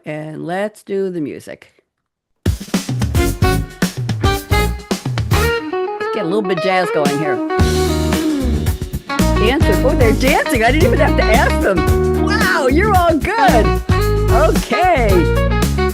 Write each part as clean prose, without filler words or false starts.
and let's do the music. Let's get a little bit of jazz going here. Dancing. Oh, they're dancing. I didn't even have to ask them. Wow, you're all good. Okay.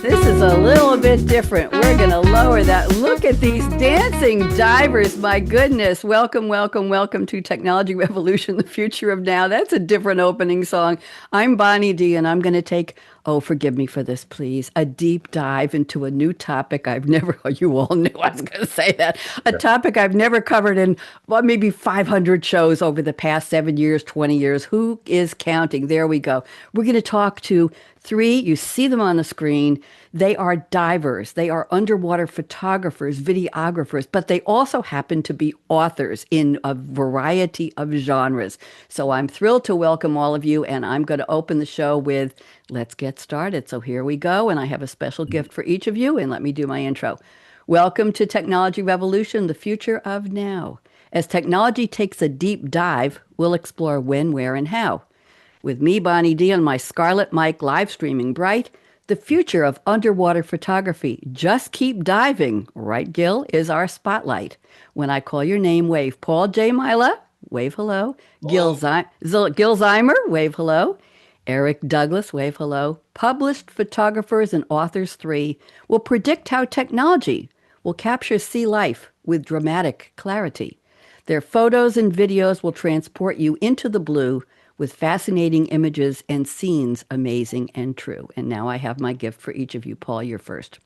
This is a little bit different. We're going to lower that. Look at these dancing divers. My goodness. Welcome, welcome, welcome to Technology Revolution, the future of now. That's a different opening song. I'm Bonnie D, and I'm going to take, oh, forgive me for this, please, a deep dive into a new topic I've never, you all knew I was going to say that, a topic I've never covered in, well, maybe 500 shows over the past 7 years, 20 years. Who is counting? There we go. We're going to talk to three, you see them on the screen. They are divers. They are underwater photographers, videographers, but they also happen to be authors in a variety of genres. So I'm thrilled to welcome all of you, and I'm going to open the show with, let's get started. So here we go, and I have a special gift for each of you, and let me do my intro. Welcome to Technology Revolution, the future of now. As technology takes a deep dive, we'll explore when, where, and how. With me, Bonnie D, on my Scarlett Mic live streaming bright, the future of underwater photography. Just keep diving, right, Gil, is our spotlight. When I call your name, wave. Paul J. Mila, wave hello. Gil Zeimer, wave hello. Eric Douglas, wave hello. Published photographers and authors 3 will predict how technology will capture sea life with dramatic clarity. Their photos and videos will transport you into the blue with fascinating images and scenes amazing and true. And now I have my gift for each of you. Paul, you're first.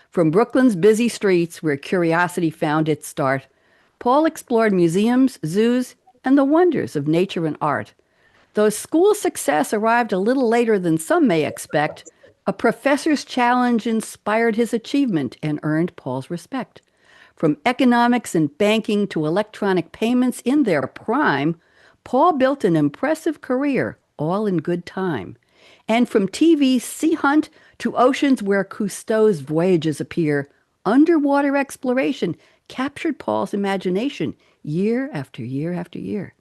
From Brooklyn's busy streets where curiosity found its start, Paul explored museums, zoos, and the wonders of nature and art. Though school success arrived a little later than some may expect, a professor's challenge inspired his achievement and earned Paul's respect. From economics and banking to electronic payments in their prime, Paul built an impressive career, all in good time. And from TV's Sea Hunt to oceans where Cousteau's voyages appear, underwater exploration captured Paul's imagination year after year after year.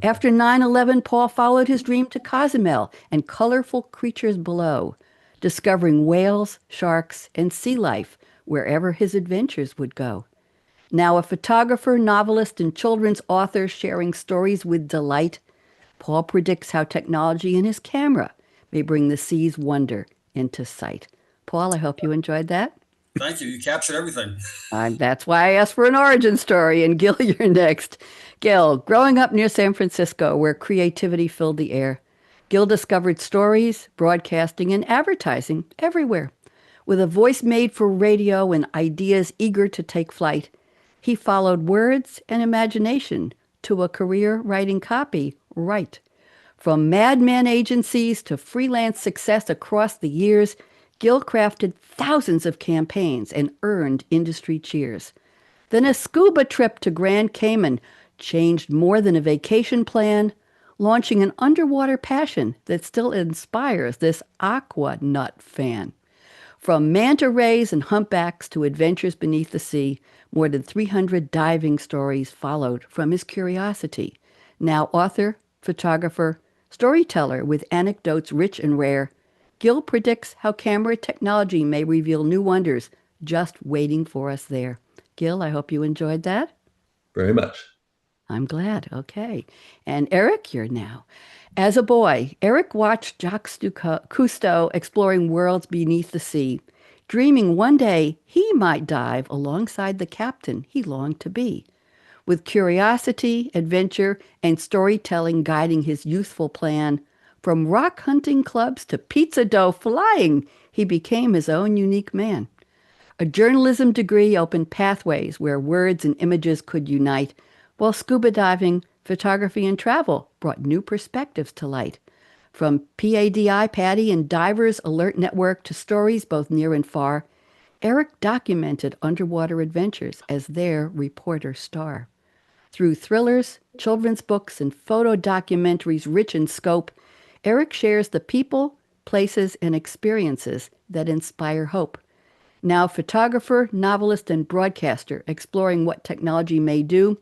After 9/11, Paul followed his dream to Cozumel and colorful creatures below, discovering whales, sharks, and sea life wherever his adventures would go. Now a photographer, novelist, and children's author sharing stories with delight, Paul predicts how technology in his camera may bring the sea's wonder into sight. Paul, I hope you enjoyed that. Thank you. You captured everything. That's why I asked for an origin story. And Gil, you're next. Gil, growing up near San Francisco, where creativity filled the air, Gil discovered stories, broadcasting, and advertising everywhere. With a voice made for radio and ideas eager to take flight, he followed words and imagination to a career writing copy right. From madman agencies to freelance success across the years, Gil crafted thousands of campaigns and earned industry cheers. Then a scuba trip to Grand Cayman changed more than a vacation plan, launching an underwater passion that still inspires this aqua nut fan. From manta rays and humpbacks to adventures beneath the sea, more than 300 diving stories followed from his curiosity. Now author, photographer, storyteller with anecdotes rich and rare, Gil predicts how camera technology may reveal new wonders just waiting for us there. Gil, I hope you enjoyed that. Very much. I'm glad. Okay. And Eric, you're now. As a boy, Eric watched Jacques Cousteau exploring worlds beneath the sea, dreaming one day he might dive alongside the captain he longed to be. With curiosity, adventure, and storytelling guiding his youthful plan, from rock hunting clubs to pizza dough flying, he became his own unique man. A journalism degree opened pathways where words and images could unite, while scuba diving, photography, and travel brought new perspectives to light. From PADI PADI and Divers Alert Network to stories both near and far, Eric documented underwater adventures as their reporter star. Through thrillers, children's books, and photo documentaries rich in scope, Eric shares the people, places, and experiences that inspire hope. Now photographer, novelist, and broadcaster exploring what technology may do,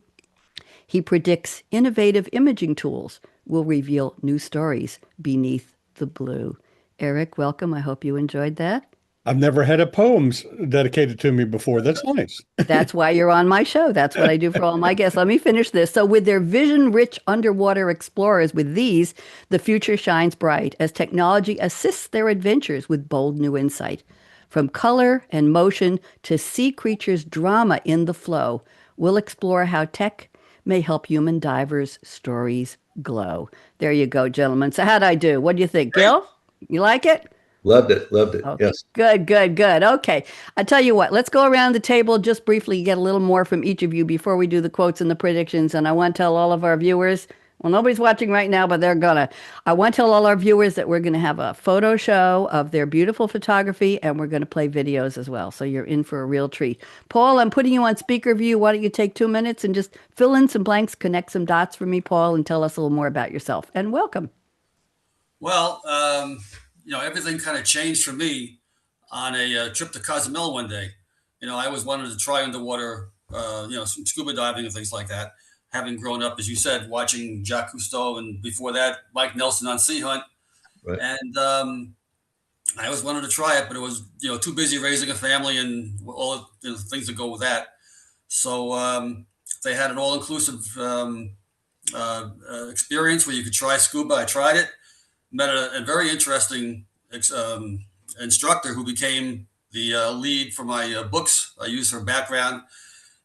he predicts innovative imaging tools will reveal new stories beneath the blue. Eric, welcome. I hope you enjoyed that. I've never had a poems dedicated to me before. That's nice. That's why you're on my show. That's what I do for all my guests. Let me finish this. So, with their vision rich underwater explorers, with these, the future shines bright as technology assists their adventures with bold new insight. From color and motion to sea creatures' drama in the flow, we'll explore how tech may help human divers' stories glow. There you go, gentlemen. So, how'd I do? What do you think, Great. Gil? You like it? Loved it. Loved it. Okay, Yes. good, good, good. Okay. I tell you what, let's go around the table just briefly, get a little more from each of you before we do the quotes and the predictions. And I want to tell all of our viewers, well, nobody's watching right now, but they're gonna. I want to tell all our viewers that we're gonna have a photo show of their beautiful photography and we're gonna play videos as well. So you're in for a real treat. Paul, I'm putting you on speaker view. Why don't you take 2 minutes and just fill in some blanks, connect some dots for me, Paul, and tell us a little more about yourself. And welcome. Well, everything kind of changed for me on a trip to Cozumel one day. I always wanted to try underwater, some scuba diving and things like that. Having grown up, as you said, watching Jacques Cousteau and before that, Mike Nelson on Sea Hunt. Right. And I always wanted to try it, but it was, too busy raising a family and all the things that go with that. So they had an all-inclusive experience where you could try scuba. I tried it, met a very interesting instructor who became the lead for my books. I used her background,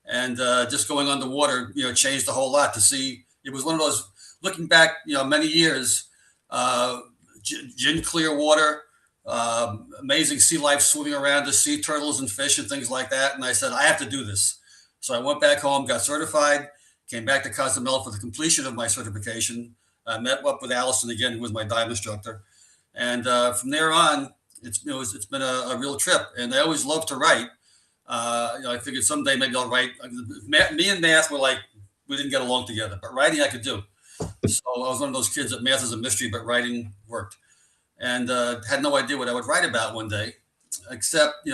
and just going underwater, changed a whole lot to see. It was one of those, looking back, many years, gin clear water, amazing sea life swimming around, the sea turtles and fish and things like that. And I said, I have to do this. So I went back home, got certified, came back to Cozumel for the completion of my certification. I met up with Allison again, who was my dive instructor. And from there on, it's been a real trip. And I always loved to write. I figured someday maybe I'll write. Me and math were like, we didn't get along together, but writing I could do. So I was one of those kids that math is a mystery, but writing worked. And had no idea what I would write about one day, except,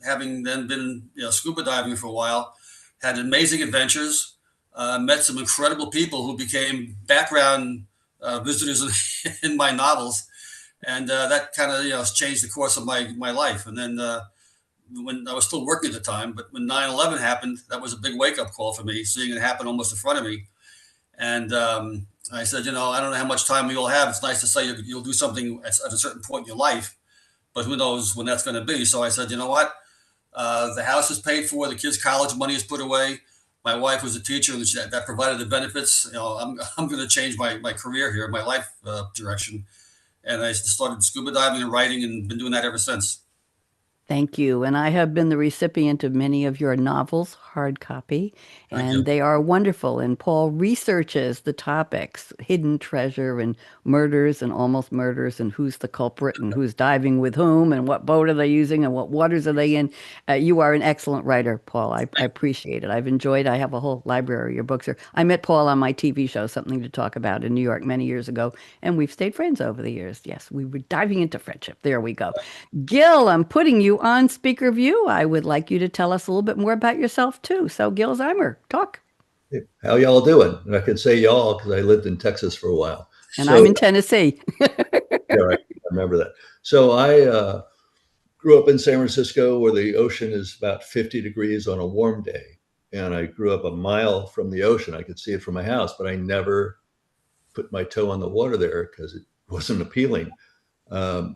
having then been, scuba diving for a while, had amazing adventures, met some incredible people who became background visitors in my novels. And that kind of, changed the course of my life. And then when I was still working at the time, but when 9/11 happened, that was a big wake up call for me, seeing it happen almost in front of me. And I said, I don't know how much time we all have. It's nice to say you'll do something at a certain point in your life, but who knows when that's going to be. So I said, you know what? The house is paid for. The kids' college money is put away. My wife was a teacher, and that provided the benefits. I'm going to change my career here, my life direction. And I started scuba diving and writing, and been doing that ever since. Thank you. And I have been the recipient of many of your novels, hard copy, Thank and you. they are wonderful. And Paul researches the topics, hidden treasure and murders and almost murders and who's the culprit and who's diving with whom and what boat are they using and what waters are they in. You are an excellent writer, Paul. I appreciate it. I have a whole library of your books here. I met Paul on my TV show, Something to Talk About in New York many years ago, and we've stayed friends over the years. Yes, we were diving into friendship. There we go. Gil, I'm putting you on speaker view. I would like you to tell us a little bit more about yourself too. So, Gil Zeimer, talk. Hey, how y'all doing? And I can say y'all because I lived in Texas for a while. And I'm in Tennessee. Yeah, right. I remember that. So I grew up in San Francisco, where the ocean is about 50 degrees on a warm day. And I grew up a mile from the ocean. I could see it from my house, but I never put my toe on the water there because it wasn't appealing. I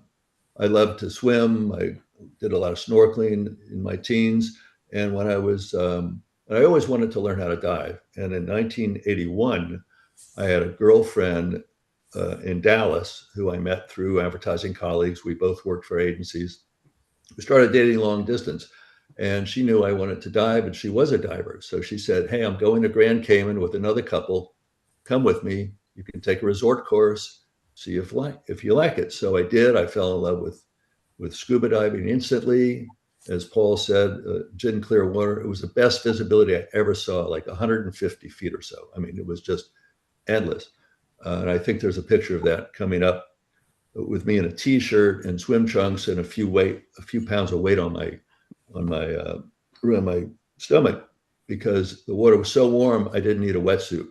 loved to swim. I did a lot of snorkeling in my teens. And when I always wanted to learn how to dive. And in 1981, I had a girlfriend in Dallas who I met through advertising colleagues. We both worked for agencies. We started dating long distance. And she knew I wanted to dive, and she was a diver. So she said, hey, I'm going to Grand Cayman with another couple. Come with me. You can take a resort course, see if you like it. So I did. I fell in love with scuba diving instantly. As Paul said, gin clear water. It was the best visibility I ever saw, like 150 feet or so. I mean, it was just endless. And I think there's a picture of that coming up with me in a t-shirt and swim trunks and a few pounds of weight on my stomach, because the water was so warm I didn't need a wetsuit.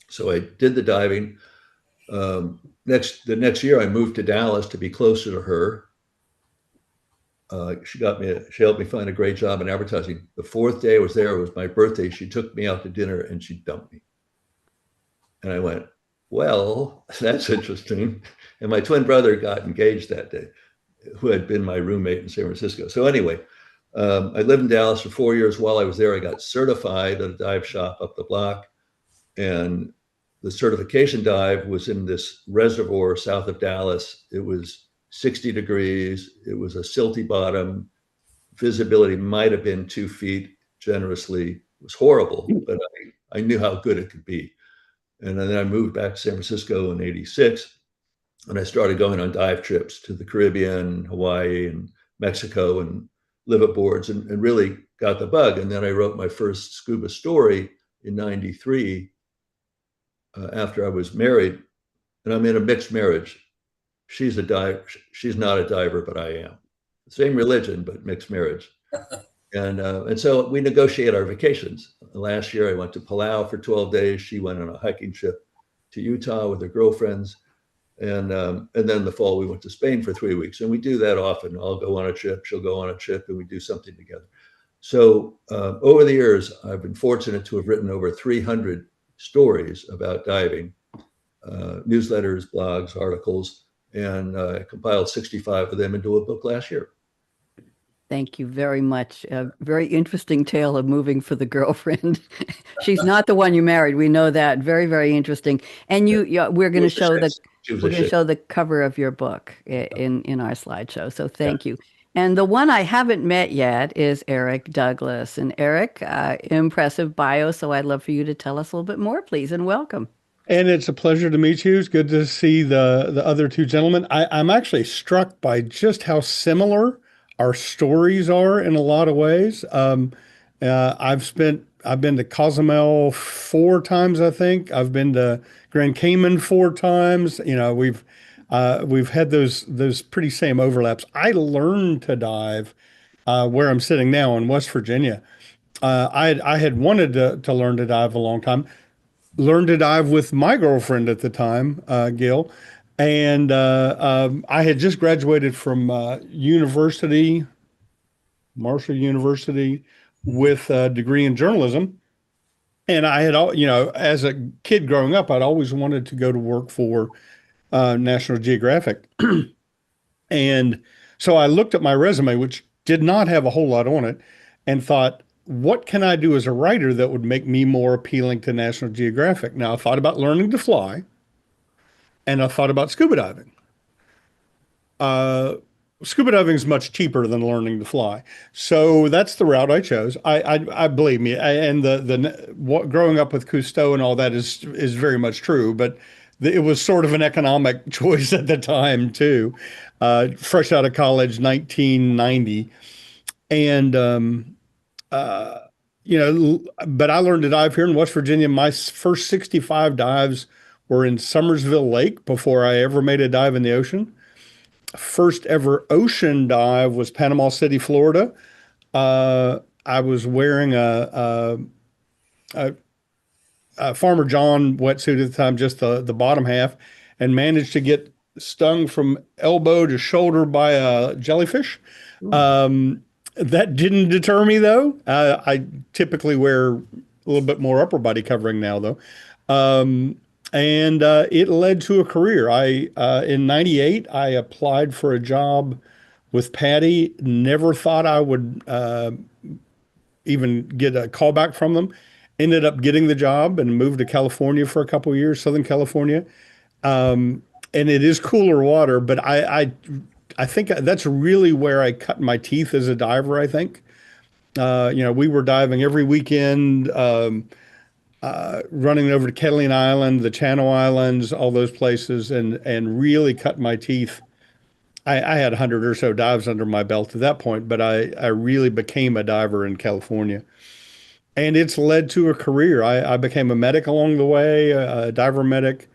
So I did the diving. The next year, I moved to Dallas to be closer to her. She helped me find a great job in advertising. The fourth day I was there, it was my birthday. She took me out to dinner and she dumped me. And I went, well, that's interesting. And my twin brother got engaged that day, who had been my roommate in San Francisco. So anyway, I lived in Dallas for 4 years. While I was there, I got certified at a dive shop up the block. And the certification dive was in this reservoir south of Dallas. It was 60 degrees. It was a silty bottom. Visibility might have been 2 feet generously. It was horrible, but I knew how good it could be. And then I moved back to San Francisco in '86, and I started going on dive trips to the Caribbean, Hawaii, and Mexico, and live at boards, and really got the bug. And then I wrote my first scuba story in '93 after I was married, and I'm in a mixed marriage. She's a diver. She's not a diver, but I am. Same religion, but mixed marriage. And so we negotiate our vacations. Last year, I went to Palau for 12 days. She went on a hiking trip to Utah with her girlfriends. And then the fall, we went to Spain for 3 weeks. And we do that often. I'll go on a trip, she'll go on a trip, and we do something together. So over the years, I've been fortunate to have written over 300 stories about diving, newsletters, blogs, articles, and I compiled 65 of them into a book last year. Thank you very much. A very interesting tale of moving for the girlfriend. She's not the one you married. We know that. Very, very interesting. And we're going to show the cover of your book in our slideshow. So thank you. And the one I haven't met yet is Eric Douglas. And Eric, impressive bio. So I'd love for you to tell us a little bit more, please, and welcome. And it's a pleasure to meet you. It's good to see the other two gentlemen. I'm actually struck by just how similar our stories are in a lot of ways. I've been to Cozumel 4 times, I think. I've been to Grand Cayman 4 times. You know, we've had those pretty same overlaps. I learned to dive where I'm sitting now in West Virginia. I had wanted to learn to dive a long time. Learned to dive with my girlfriend at the time, Gil. And I had just graduated from Marshall University, with a degree in journalism. And I had, as a kid growing up, I'd always wanted to go to work for National Geographic. And so I looked at my resume, which did not have a whole lot on it, and thought, what can I do as a writer that would make me more appealing to National Geographic? Now, I thought about learning to fly. And I thought about scuba diving. Scuba diving is much cheaper than learning to fly, so that's the route I chose. I believe me, and growing up with Cousteau and all that is very much true. But it was sort of an economic choice at the time too. Fresh out of college, 1990, and but I learned to dive here in West Virginia. My first 65 dives were in Summersville Lake before I ever made a dive in the ocean. First ever ocean dive was Panama City, Florida. I was wearing a Farmer John wetsuit at the time, just the bottom half, and managed to get stung from elbow to shoulder by a jellyfish. That didn't deter me, though. I typically wear a little bit more upper body covering now, though. And it led to a career. In '98, I applied for a job with Patty. Never thought I would even get a call back from them. Ended up getting the job and moved to California for a couple of years, Southern California. And it is cooler water, but I think that's really where I cut my teeth as a diver, I think. We were diving every weekend, running over to Catalina Island, the Channel Islands, all those places, and really cut my teeth. I had 100 or so dives under my belt at that point, but I really became a diver in California. And it's led to a career. I became a medic along the way, a diver medic,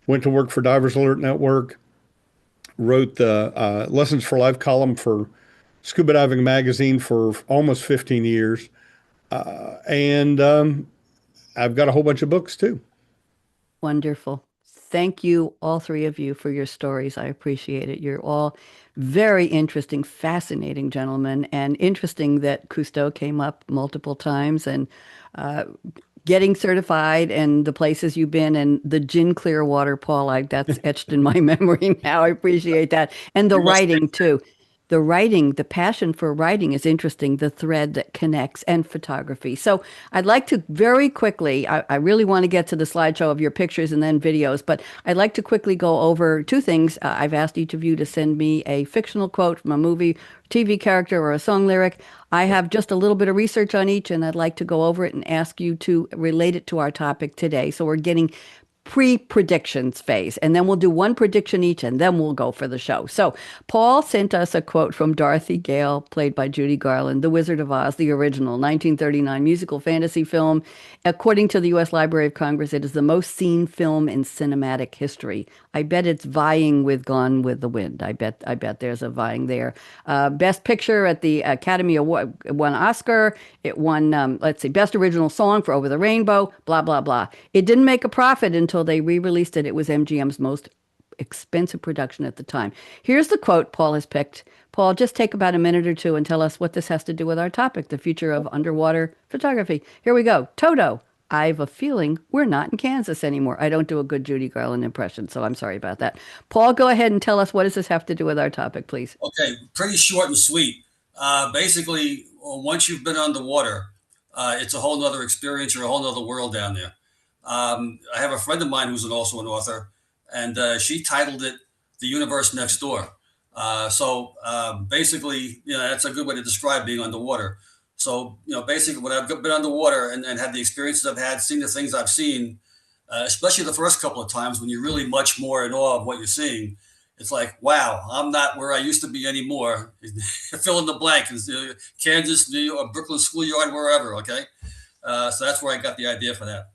went to work for Divers Alert Network, wrote the Lessons for Life column for Scuba Diving Magazine for almost 15 years. And I've got a whole bunch of books too. Wonderful. Thank you, all three of you, for your stories. I appreciate it. You're all very interesting, fascinating gentlemen, and interesting that Cousteau came up multiple times and uh, getting certified and the places you've been and the gin clear water, Paul, that's etched in my memory now. I appreciate that. And the You must writing too. The writing, the passion for writing is interesting, the thread that connects, and photography. So I'd like to very quickly, I really want to get to the slideshow of your pictures and then videos, but I'd like to quickly go over two things. I've asked each of you to send me a fictional quote from a movie, TV character, or a song lyric. I have just a little bit of research on each, and I'd like to go over it and ask you to relate it to our topic today. So we're getting pre-predictions phase, and then we'll do one prediction each, and then we'll go for the show. So Paul sent us a quote from Dorothy Gale, played by Judy Garland, The Wizard of Oz, the original 1939 musical fantasy film. According to the U.S. Library of Congress, it is the most seen film in cinematic history. I bet it's vying with Gone with the Wind. I bet there's a vying there. Best Picture at the Academy Award, it won Oscar. It won, let's see, Best Original Song for Over the Rainbow, blah, blah, blah. It didn't make a profit until they re-released it. It was MGM's most expensive production at the time. Here's the quote Paul has picked. Paul, just take about a minute or two and tell us what this has to do with our topic, the future of underwater photography. Here we go. Toto, I have a feeling we're not in Kansas anymore. I don't do a good Judy Garland impression, so I'm sorry about that. Paul, go ahead and tell us, what does this have to do with our topic, please? Okay, pretty short and sweet. Basically, once you've been underwater, it's a whole nother experience or a whole nother world down there. I have a friend of mine who's also an author, and she titled it "The Universe Next Door." Basically, that's a good way to describe being underwater. So, basically, when I've been underwater and had the experiences I've had, seen the things I've seen, especially the first couple of times when you're really much more in awe of what you're seeing, it's like, wow, I'm not where I used to be anymore. Fill in the blank. Kansas, New York, Brooklyn schoolyard, wherever. Okay. So that's where I got the idea for that.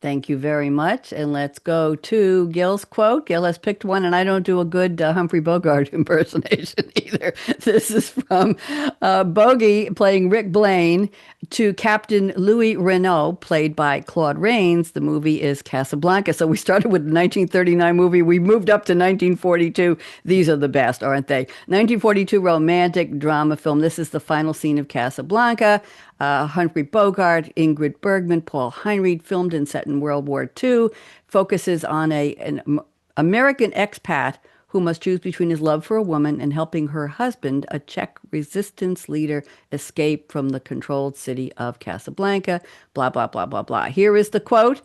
Thank you very much. And let's go to Gil's quote. Gil has picked one, and I don't do a good Humphrey Bogart impersonation either. This is from Bogey playing Rick Blaine to Captain Louis Renault, played by Claude Rains. The movie is Casablanca. So we started with the 1939 movie. We moved up to 1942. These are the best, aren't they? 1942 romantic drama film. This is the final scene of Casablanca. Humphrey Bogart, Ingrid Bergman, Paul Heinried, filmed and set in World War II, focuses on an American expat who must choose between his love for a woman and helping her husband, a Czech resistance leader, escape from the controlled city of Casablanca, blah, blah, blah, blah, blah. Here is the quote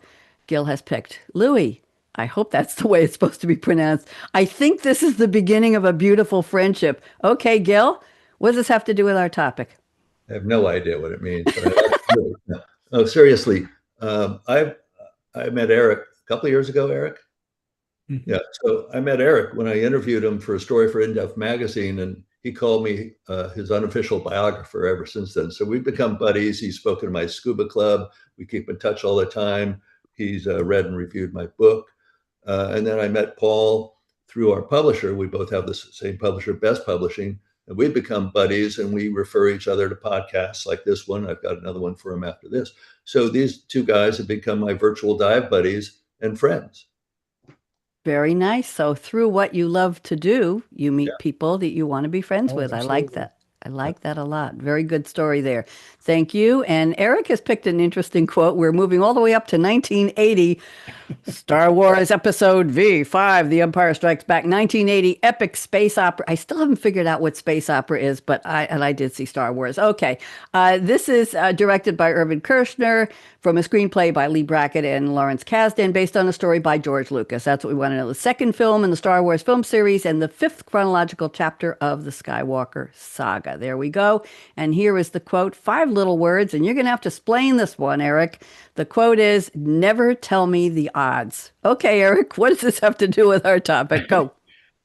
Gil has picked. Louis, I hope that's the way it's supposed to be pronounced. I think this is the beginning of a beautiful friendship. Okay, Gil, what does this have to do with our topic? I have no idea what it means. But oh, seriously. I met Eric a couple of years ago, Eric. Mm-hmm. Yeah. So I met Eric when I interviewed him for a story for In Depth magazine, and he called me his unofficial biographer ever since then. So we've become buddies. He's spoken to my scuba club. We keep in touch all the time. He's read and reviewed my book. And then I met Paul through our publisher. We both have the same publisher, Best Publishing. And we've become buddies, and we refer each other to podcasts like this one. I've got another one for him after this. So these two guys have become my virtual dive buddies and friends. Very nice. So through what you love to do, you meet people that you want to be friends with. Absolutely. I like that. I like that a lot. Very good story there. Thank you. And Eric has picked an interesting quote. We're moving all the way up to 1980. Star Wars Episode V5, The Empire Strikes Back, 1980 epic space opera. I still haven't figured out what space opera is, but I did see Star Wars. Okay. This is directed by Irvin Kershner from a screenplay by Lee Brackett and Lawrence Kasdan, based on a story by George Lucas. That's what we want to know. The second film in the Star Wars film series and the fifth chronological chapter of the Skywalker saga. There we go. And here is the quote, 5 little words, and you're going to have to explain this one, Eric. The quote is, never tell me the odds. Okay, Eric, what does this have to do with our topic? Go.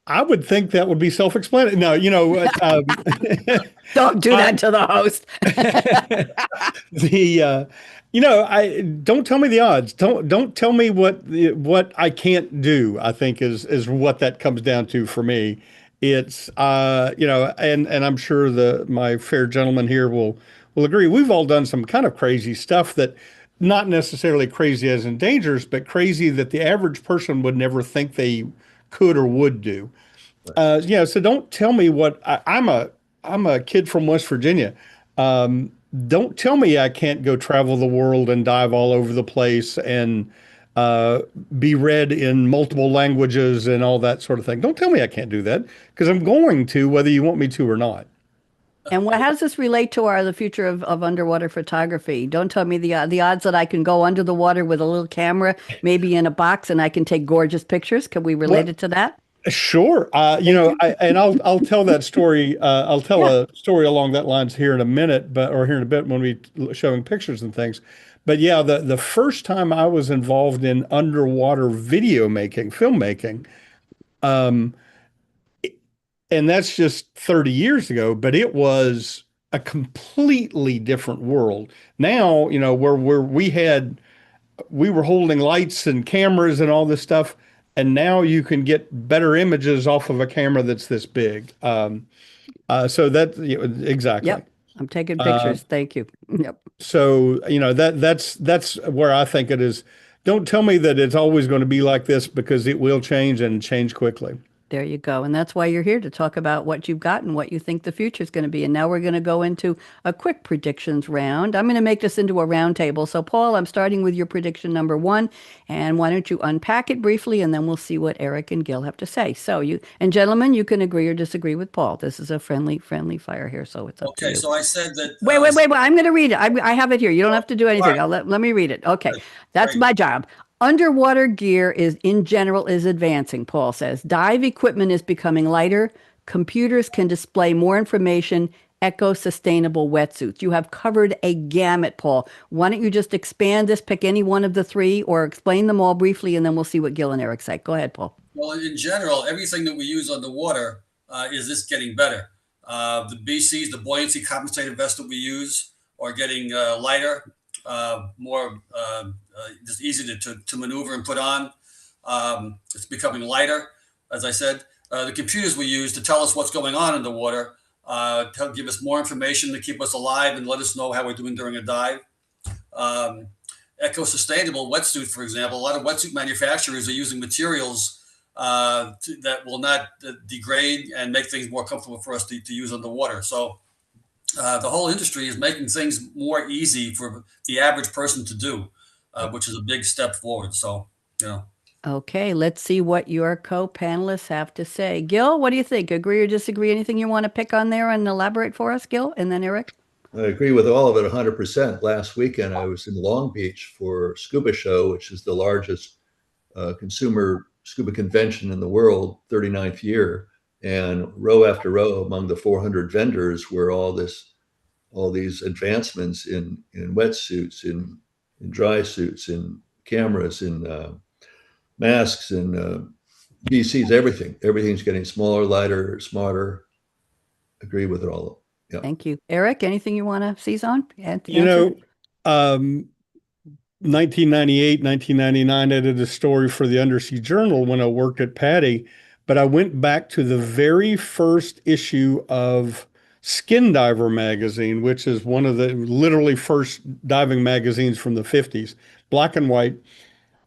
I would think that would be self-explanatory. No, don't do that to the host. I don't tell me the odds. Don't tell me what I can't do. I think is what that comes down to for me. It's and I'm sure my fair gentleman here will agree. We've all done some kind of crazy stuff that not necessarily crazy as in dangerous, but crazy that the average person would never think they could or would do. Yeah, so don't tell me what I'm a kid from West Virginia. Um, don't tell me I can't go travel the world and dive all over the place and uh, be read in multiple languages and all that sort of thing. Don't tell me I can't do that because I'm going to, whether you want me to or not. And how does this relate to the future of underwater photography? Don't tell me the odds that I can go under the water with a little camera, maybe in a box, and I can take gorgeous pictures. Can we relate What? it to that? Sure. Thank you. I'll tell that story. I'll tell Yeah. a story along that lines here in a minute, or here in a bit when we showing pictures and things. But yeah, the first time I was involved in underwater video making, filmmaking, um, and that's just 30 years ago, but it was a completely different world. Now, where we were holding lights and cameras and all this stuff, and now you can get better images off of a camera that's this big. So that exactly. Yep. I'm taking Uh, pictures. Thank you. Yep. so that's where I think it is. Don't tell me that it's always going to be like this because it will change and change quickly. There you go. And that's why you're here to talk about what you've got and what you think the future is going to be. And now we're going to go into a quick predictions round. I'm going to make this into a round table. So, Paul, I'm starting with your prediction number one. And why don't you unpack it briefly and then we'll see what Eric and Gil have to say. So, gentlemen, you can agree or disagree with Paul. This is a friendly fire here. So it's up to Okay, you. so I said that. Wait. I'm going to read it. I have it here. You don't have to do anything. Right. Let me read it. Okay. That's Great. my job. Underwater gear in general is advancing, Paul says. Dive equipment is becoming lighter. Computers can display more information. Eco-sustainable wetsuits. You have covered a gamut, Paul. Why don't you just expand this, pick any one of the three, or explain them all briefly, and then we'll see what Gil and Eric say. Go ahead, Paul. Well, in general, everything that we use underwater is just getting better. The BCs, the buoyancy compensated vests that we use, are getting lighter, more just easy to maneuver and put on. It's becoming lighter, as I said. The computers we use to tell us what's going on in the water, to give us more information to keep us alive and let us know how we're doing during a dive. Eco-sustainable wetsuit, for example, a lot of wetsuit manufacturers are using materials that will not degrade and make things more comfortable for us to use underwater. So the whole industry is making things more easy for the average person to do, which is a big step forward. So, you know. Okay, let's see what your co-panelists have to say. Gil, what do you think? Agree or disagree? Anything you want to pick on there and elaborate for us, Gil? And then Eric? I agree with all of it 100%. Last weekend, I was in Long Beach for Scuba Show, which is the largest consumer scuba convention in the world, 39th year. And row after row among the 400 vendors were all these advancements in wetsuits, in dry suits, in cameras, in masks, in PCs, everything. Everything's getting smaller, lighter, smarter. Agree with it all. Yeah. Thank you. Eric, anything you want to seize on? You know, 1998, 1999, I did a story for the Undersea Journal when I worked at Patty, but I went back to the very first issue of Skin Diver magazine, which is one of the literally first diving magazines from the 50s, black and white.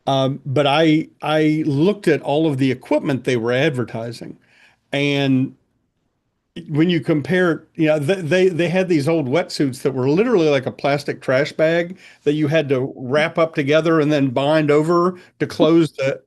But I looked at all of the equipment they were advertising, and when you compare, they had these old wetsuits that were literally like a plastic trash bag that you had to wrap up together and then bind over to close the.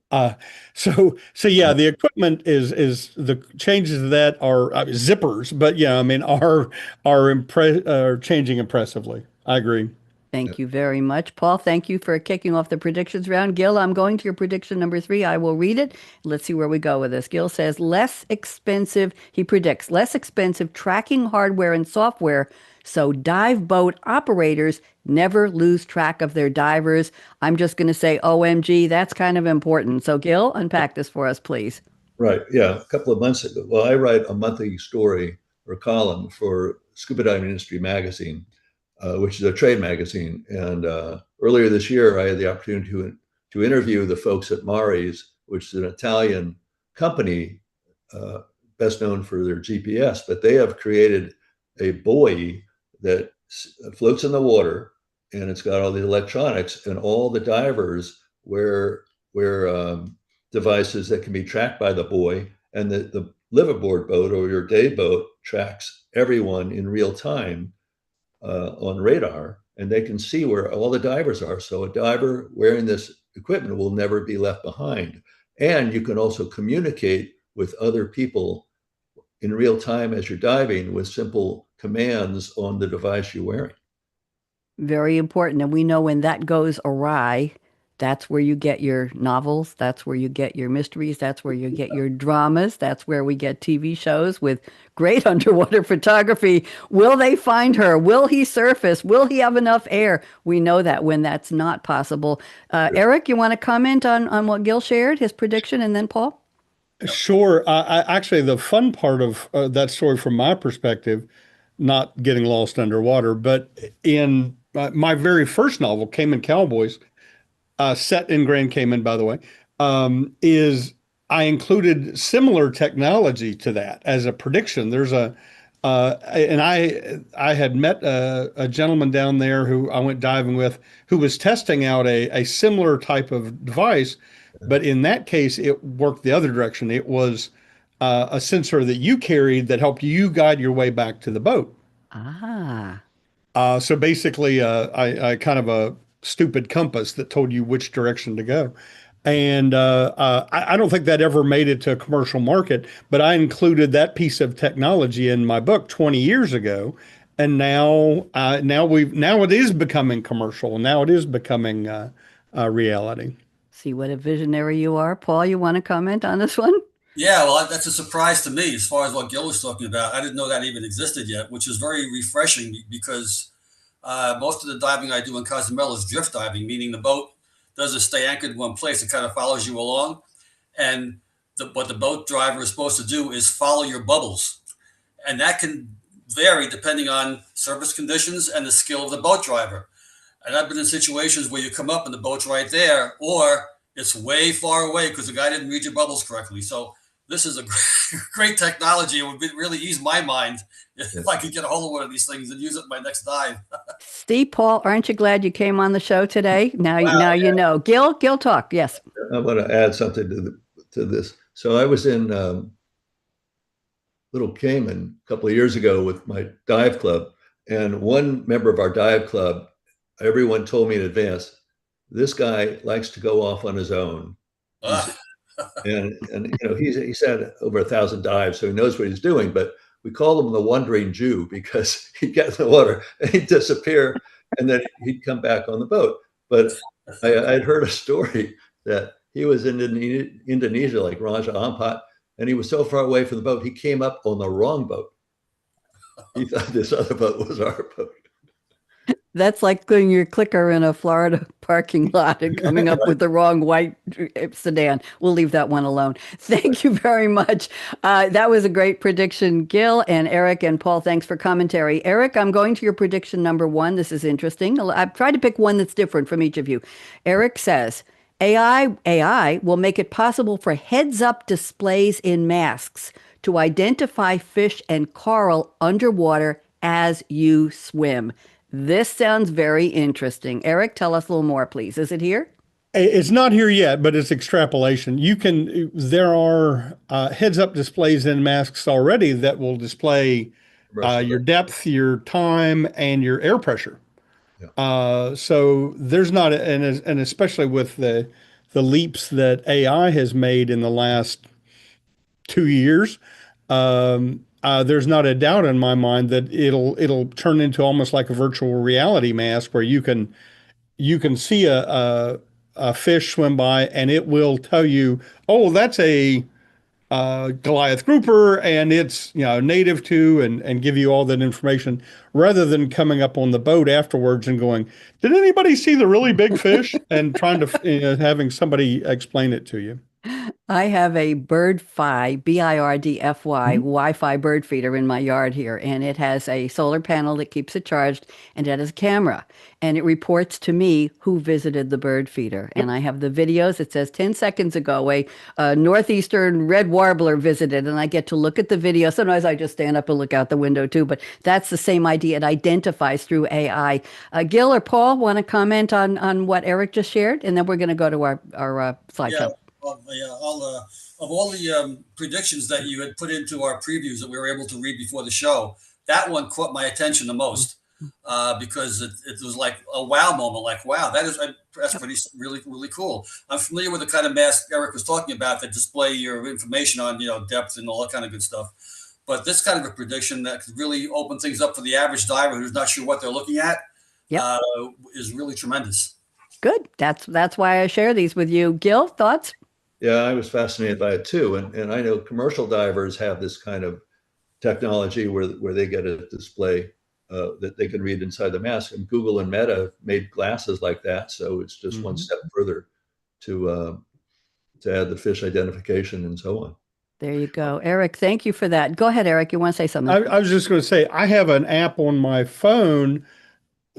So yeah, the equipment is the changes to that are zippers, but yeah, I mean are changing impressively. I agree. Thank you very much, Paul. Thank you for kicking off the predictions round. Gil, I'm going to your prediction number 3. I will read it. Let's see where we go with this. Gil says he predicts less expensive tracking hardware and software so dive boat operators never lose track of their divers. I'm just going to say, OMG, that's kind of important. So Gil, unpack this for us, please. Right. Yeah. A couple of months ago. Well, I write a monthly story or column for Scuba Diving Industry Magazine, which is a trade magazine. And earlier this year, I had the opportunity to interview the folks at Mari's, which is an Italian company, best known for their GPS, but they have created a buoy that floats in the water and it's got all the electronics, and all the divers wear devices that can be tracked by the buoy, and the liveaboard boat or your day boat tracks everyone in real time on radar, and they can see where all the divers are. So a diver wearing this equipment will never be left behind. And you can also communicate with other people in real time as you're diving with simple commands on the device you're wearing. Very important. And we know when that goes awry, that's where you get your novels, that's where you get your mysteries, that's where you get your dramas, that's where we get TV shows with great underwater photography. Will they find her? Will he surface? Will he have enough air? We know that when that's not possible. Eric, you want to comment on what Gil shared, his prediction, and then Paul? Sure. Actually, the fun part of that story from my perspective, not getting lost underwater, but in my very first novel, Cayman Cowboys, set in Grand Cayman, by the way, is I included similar technology to that as a prediction. There's and I had met a gentleman down there who I went diving with, who was testing out a similar type of device, but in that case, it worked the other direction. It was a sensor that you carried that helped you guide your way back to the boat. Ah. So basically, I kind of a stupid compass that told you which direction to go. And I don't think that ever made it to a commercial market, but I included that piece of technology in my book 20 years ago. And now it is becoming commercial. Now it is becoming a reality. See what a visionary you are. Paul, you want to comment on this one? Yeah, well, that's a surprise to me as far as what Gil was talking about. I didn't know that even existed yet, which is very refreshing because most of the diving I do in Cozumel is drift diving, meaning the boat doesn't stay anchored in one place. It kind of follows you along. And what the boat driver is supposed to do is follow your bubbles. And that can vary depending on surface conditions and the skill of the boat driver. And I've been in situations where you come up and the boat's right there, or it's way far away because the guy didn't read your bubbles correctly. So this is a great technology. It would really ease my mind if I could get a hold of one of these things and use it in my next dive. Steve, Paul, aren't you glad you came on the show today? Now, Wow, you know. Gil, talk. Yes. I want to add something to this. So I was in Little Cayman a couple of years ago with my dive club, and one member of our dive club, everyone told me in advance, this guy likes to go off on his own. And you know, he's had over 1,000 dives, so he knows what he's doing. But we call him the Wandering Jew because he'd get in the water and he'd disappear, and then he'd come back on the boat. But I'd heard a story that he was in Indonesia, like Raja Ampat, and he was so far away from the boat, he came up on the wrong boat. He thought this other boat was our boat. That's like putting your clicker in a Florida parking lot and coming up with the wrong white sedan. We'll leave that one alone. Thank you very much. That was a great prediction, Gil and Eric and Paul. Thanks for commentary. Eric, I'm going to your prediction number one. This is interesting. I've tried to pick one that's different from each of you. Eric says, AI will make it possible for heads-up displays in masks to identify fish and coral underwater as you swim. This sounds very interesting. Eric, tell us a little more, please. Is it here? It's not here yet, but it's extrapolation. There are heads-up displays in masks already that will display your depth, your time, and your air pressure. Yeah. So there's not, and especially with the leaps that AI has made in the last 2 years, there's not a doubt in my mind that it'll turn into almost like a virtual reality mask where you can see a fish swim by and it will tell you, oh, that's a Goliath grouper and it's native to and give you all that information rather than coming up on the boat afterwards and going, did anybody see the really big fish? And trying to having somebody explain it to you. I have a Birdfy, Birdfy, Mhm. Wi-Fi bird feeder in my yard here, and it has a solar panel that keeps it charged, and it has a camera, and it reports to me who visited the bird feeder. And Yep. I have the videos. It says 10 seconds ago, a northeastern red warbler visited, and I get to look at the video. Sometimes I just stand up and look out the window too, but that's the same idea. It identifies through AI. Gil or Paul want to comment on what Eric just shared, and then we're going to go to our Yeah, slideshow. yeah. Of all the predictions that you had put into our previews that we were able to read before the show, that one caught my attention the most because it was like a wow moment. Like, wow, that's pretty really cool. I'm familiar with the kind of mask Eric was talking about that display your information on, depth and all that kind of good stuff. But this kind of a prediction that could really open things up for the average diver who's not sure what they're looking at Yep. uh, is really tremendous. Good. That's why I share these with you. Gil, thoughts? Yeah, I was fascinated by it too. And I know commercial divers have this kind of technology where they get a display that they can read inside the mask. And Google and Meta made glasses like that. So it's just one Mhm. step further to add the fish identification and so on. There you go. Eric, thank you for that. Go ahead, Eric. You want to say something? I was just going to say, I have an app on my phone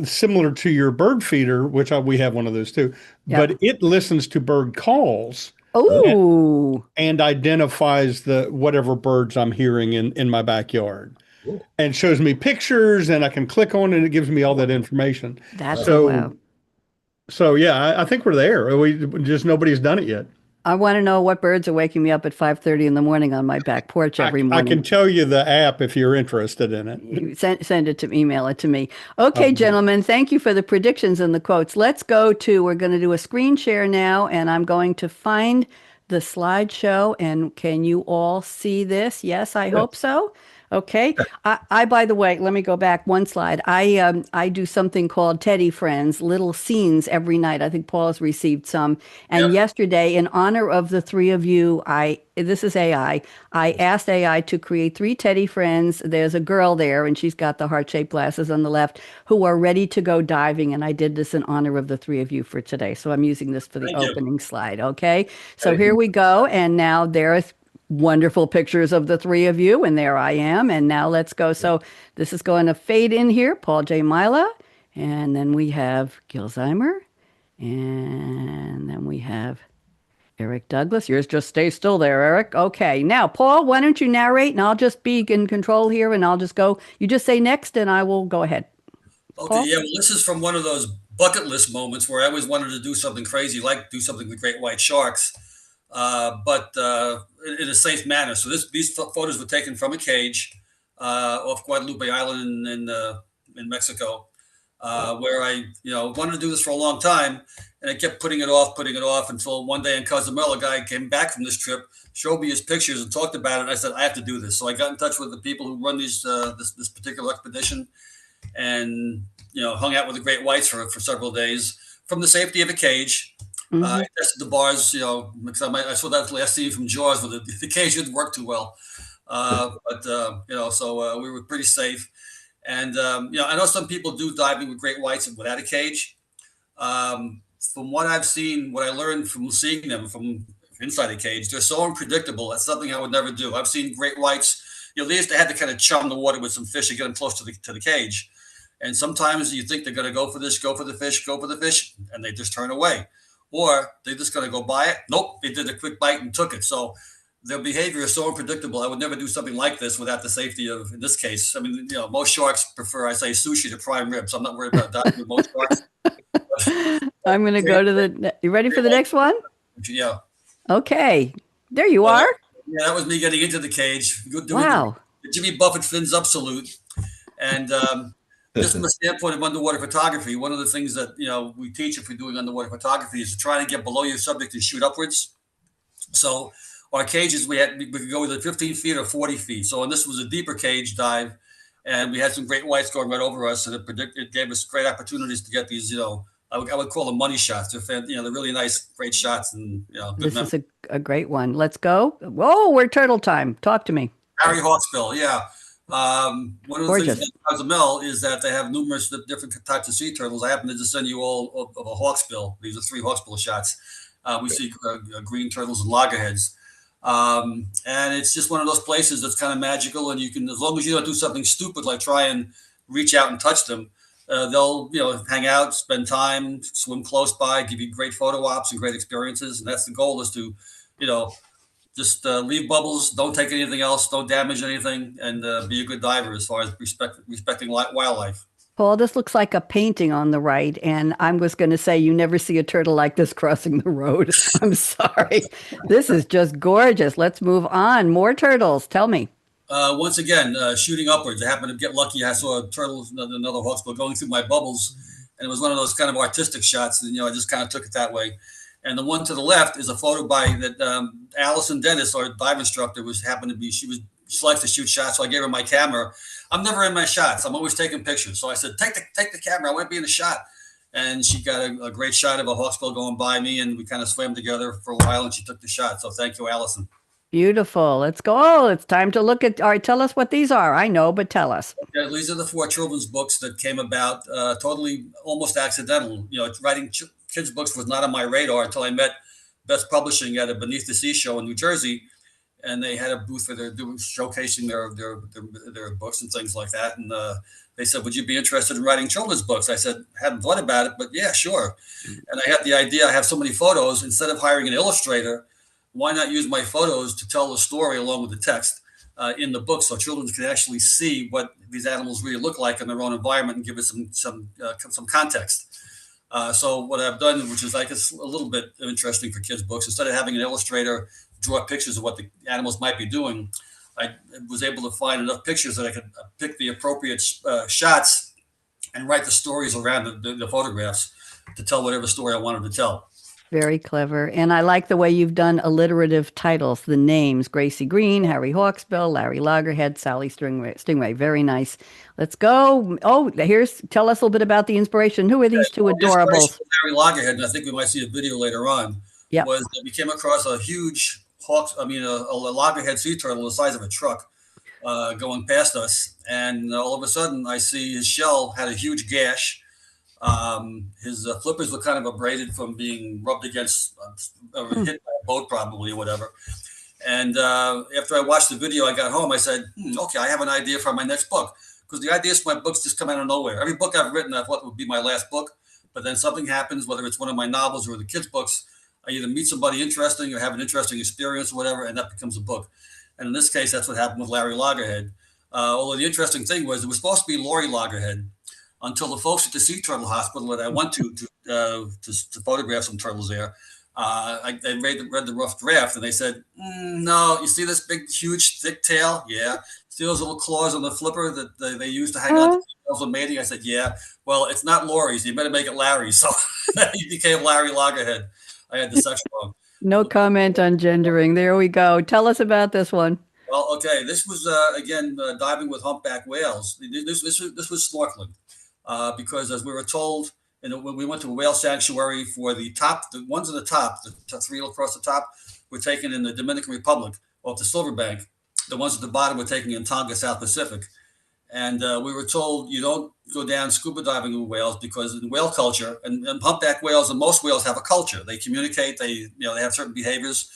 similar to your bird feeder, which we have one of those too, Yeah. but it listens to bird calls and, Oh, and identifies the whatever birds I'm hearing in my backyard Cool. and shows me pictures and I can click on it and it gives me all that information. that's a So, wow. so yeah, I think we're there. We just nobody's done it yet. I want to know what birds are waking me up at 5:30 in the morning on my back porch every I can morning. tell you the app if you're interested in it. You send it to email it to me. Okay, Um, gentlemen, thank you for the predictions and the quotes. We're going to do a screen share now, and I'm going to find the slideshow. And can you all see this? Yes, I hope so. Okay. By the way, let me go back one slide. I do something called Teddy Friends, little scenes every night. I think Paul has received some. And Yep. yesterday, in honor of the three of you, this is AI. I asked AI to create three Teddy Friends. There's a girl there, and she's got the heart-shaped glasses on the left, who are ready to go diving. And I did this in honor of the three of you for today. So I'm using this for the Thank you. opening slide. Okay. So Thank here you. we go. And now there's wonderful pictures of the three of you, and there I am. And now let's go. So this is going to fade in here, Paul J. Mila, and then we have Gil Zeimer, and then we have Eric Douglas. Yours just stay still there, Eric. Okay, now Paul, why don't you narrate, and I'll just be in control here, and I'll just go. You just say next, and I will go ahead. Okay, Paul? yeah, well, this is from one of those bucket list moments where I always wanted to do something crazy, like do something with great white sharks, but in a safe manner. So these photos were taken from a cage off Guadalupe Island in Mexico, where I wanted to do this for a long time, and I kept putting it off until one day in Cozumel, a guy came back from this trip, showed me his pictures, and talked about it. And I said, I have to do this. So I got in touch with the people who run this particular expedition, and hung out with the great whites for several days from the safety of a cage. Mm-hmm. I tested the bars, because I saw that last scene from Jaws where the cage didn't work too well. So we were pretty safe. And, I know some people do diving with great whites without a cage. From what I've seen, what I learned from seeing them from inside a cage, they're so unpredictable. That's something I would never do. I've seen great whites, they used to have to kind of chum the water with some fish to get them close to the cage. And sometimes you think they're going to go for the fish, and they just turn away. Or they're just going to go by it. Nope, they did a quick bite and took it. So their behavior is so unpredictable. I would never do something like this without the safety of, in this case, I mean, most sharks prefer, I say, sushi to prime rib. So I'm not worried about diving with most sharks. I'm going to go to you ready for the next one? Yeah. Okay. There you are. Yeah, that was me getting into the cage. Doing Wow. the Jimmy Buffett fins up salute. And just from the standpoint of underwater photography, one of the things that we teach if we're doing underwater photography is to try to get below your subject and shoot upwards. So our cages, we could go either 15 feet or 40 feet. So, and this was a deeper cage dive, and we had some great whites going right over us, and it gave us great opportunities to get these, I would call them money shots. They're they're really nice, great shots, and good This is a great one. Let's go. Whoa, we're turtle time. Talk to me. Harry Hawksbill, yeah. One of the Gorgeous. things about Cozumel is that they have numerous different types of sea turtles. I happen to just send you all of a hawksbill. These are 3 hawksbill shots. We see green turtles and loggerheads. And it's just one of those places that's kind of magical. And you can, as long as you don't do something stupid like try and reach out and touch them, they'll hang out, spend time, swim close by, give you great photo ops and great experiences. And that's the goal, is to, just leave bubbles, don't take anything else, don't damage anything, and be a good diver as far as respecting wildlife. Paul, this looks like a painting on the right, and I was going to say you never see a turtle like this crossing the road. I'm sorry. This is just gorgeous. Let's move on. More turtles. Tell me. Once again, shooting upwards. I happened to get lucky. I saw a turtle, another hawksbill, going through my bubbles, and it was one of those kind of artistic shots. And I just kind of took it that way. And the one to the left is a photo by that Allison Dennis, our dive instructor, happened to be. She likes to shoot shots, so I gave her my camera. I'm never in my shots. I'm always taking pictures. So I said, take the camera. I want to be in the shot. And she got a great shot of a hawksbill going by me, and we kind of swam together for a while, and she took the shot. So thank you, Allison. Beautiful. Let's go. Oh, it's time to look at. All right, tell us what these are. I know, but tell us. Okay, these are the 4 children's books that came about totally almost accidental. Writing kids' books was not on my radar until I met Best Publishing at a Beneath the Sea show in New Jersey. And they had a booth where they're showcasing their books and things like that. And they said, would you be interested in writing children's books? I said, hadn't thought about it, but yeah, sure. And I had the idea, I have so many photos, instead of hiring an illustrator, why not use my photos to tell the story along with the text in the book, so children can actually see what these animals really look like in their own environment and give it some context. So what I've done, which is like it's a little bit interesting for kids' books, instead of having an illustrator draw pictures of what the animals might be doing, I was able to find enough pictures that I could pick the appropriate shots and write the stories around the photographs to tell whatever story I wanted to tell. Very clever. And I like the way you've done alliterative titles, the names: Gracie Green, Harry Hawksbill, Larry Loggerhead, Sally Stingray. Very nice. Let's go. Oh, tell us a little bit about the inspiration. Who are these two adorables? Larry Loggerhead, and I think we might see a video later on, was that we came across a huge a loggerhead sea turtle the size of a truck going past us. And all of a sudden I see his shell had a huge gash. His flippers were kind of abraded from being rubbed against or hit by a boat probably or whatever. And after I watched the video, I got home, I said, okay, I have an idea for my next book. Because the ideas for my books just come out of nowhere. Every book I've written, I thought would be my last book. But then something happens, whether it's one of my novels or the kids' books, I either meet somebody interesting or have an interesting experience or whatever, and that becomes a book. And in this case, that's what happened with Larry Loggerhead. Although the interesting thing was, it was supposed to be Lori Loggerhead until the folks at the Sea Turtle Hospital that I went to photograph some turtles there, they read the rough draft, and they said, no, you see this big, huge, thick tail? Yeah. See those little claws on the flipper that they use to hang on to females when mating? I said, yeah. Well, it's not Lori's. You better make it Larry's. So he became Larry Loggerhead. I had the sex wrong. No comment on gendering. There we go. Tell us about this one. Well, okay. This was, again, diving with humpback whales. This was snorkeling because, as we were told, when we went to a whale sanctuary, for the ones at the top, the 3 across the top, were taken in the Dominican Republic off the Silverbank. The ones at the bottom were taken in Tonga, South Pacific. And we were told you don't go down scuba diving with whales, because in whale culture, and humpback whales and most whales have a culture. They communicate. They have certain behaviors.